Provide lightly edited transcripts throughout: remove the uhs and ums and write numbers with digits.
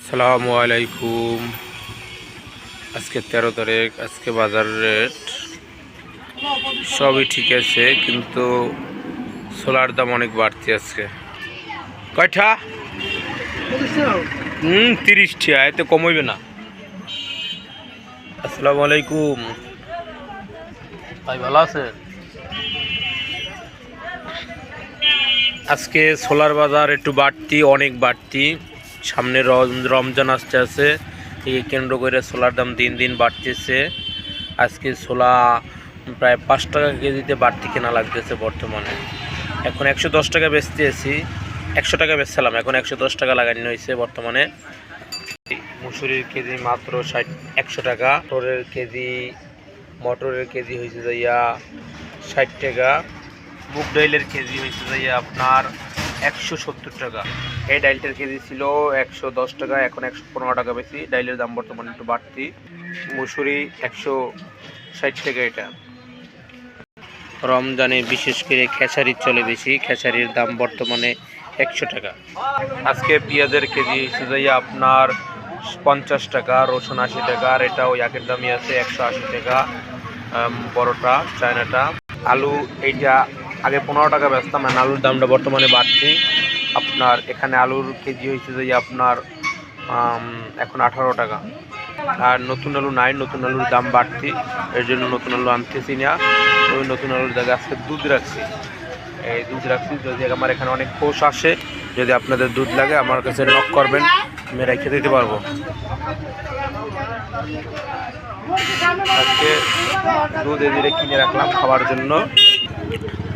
আসসালামু আলাইকুম। আজকে 13 তারিখ। আজকে বাজার রেট সবই ঠিক আছে, কিন্তু সোলার দাম অনেক বাড়তি আজকে। কয়টা? 30 টাকা, এতে কমইবে না। আসসালামু আলাইকুম ভাই, ভালো আছেন? আজকে সোলার বাজার একটু বাড়তি, অনেক বাড়তি। সামনে রমজান আসতে আছে, এই কেন্দ্র করে সোলার দাম দিন দিন বাড়তেছে। আজকে সোলা প্রায় 5 টাকা কেজিতে বাড়তি কেনা লাগতেছে বর্তমানে। এখন 110 টাকা বেচতে আছি, 100 টাকা বেচছিলাম, এখন 110 টাকা লাগানো হয়েছে বর্তমানে। মুসুরির কেজি মাত্র 100 টাকা, মটরের কেজি হয়েছে যাইয়া 60 টাকা, মুগ ডাইলের কেজি হয়েছে যাইয়া আপনার 170 টাকা। এই ডাইলটার কেজি ছিল 110 টাকা, এখন 115 টাকা বেশি। ডাইলের দাম বর্তমানে একটু বাড়তি। মুসুরি 160 টাকা। এটা রমজানে বিশেষ করে খেসারির চলে বেশি, খেসারির দাম বর্তমানে 100 টাকা। আজকে পেঁয়াজের কেজি হচ্ছে যাইয়া আপনার 50 টাকা, রসুন 80 টাকা, আর এটা ওই আগের দামই আছে 180 টাকা বড়টা চায়নাটা। আলু এইটা আগে 15 টাকা বেচতাম, মানে আলুর দামটা বর্তমানে বাড়তি। আপনার এখানে আলুর কেজি হয়েছে যে আপনার এখন 18 টাকা। আর নতুন আলু নাই, নতুন আলুর দাম বাড়তি, এর জন্য নতুন আলু আনতেছি না। ওই নতুন আলুর জায়গায় আজকে দুধ রাখছি, এই দুধ রাখছি। যদি আমার এখানে অনেক পোষ আসে, যদি আপনাদের দুধ লাগে আমার কাছে নক করবেন, আমি রেখে দিতে পারবো। আজকে দুধ এদিকে কিনে রাখলাম খাবার জন্য।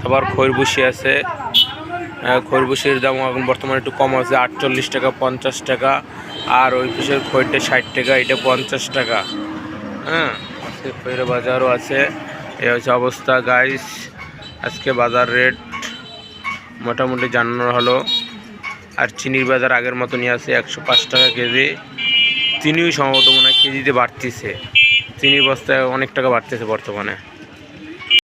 আবার খৈরবুশি আছে, খৈরবুশির দাম এখন বর্তমানে একটু কম আছে, 48 টাকা 50 টাকা। আর ওই পিসের খৈরটা 60 টাকা, এটা 50 টাকা। হ্যাঁ, খৈর বাজারও আছে। এই হচ্ছে অবস্থা গাইস। আজকে বাজার রেট মোটামুটি জানানো হলো। আর চিনির বাজার আগের মতনই আছে, 105 টাকা কেজি। চিনিও সম্ভবত মনে হয় কেজিতে বাড়তিছে, চিনির বস্তায় অনেক টাকা বাড়তেছে বর্তমানে।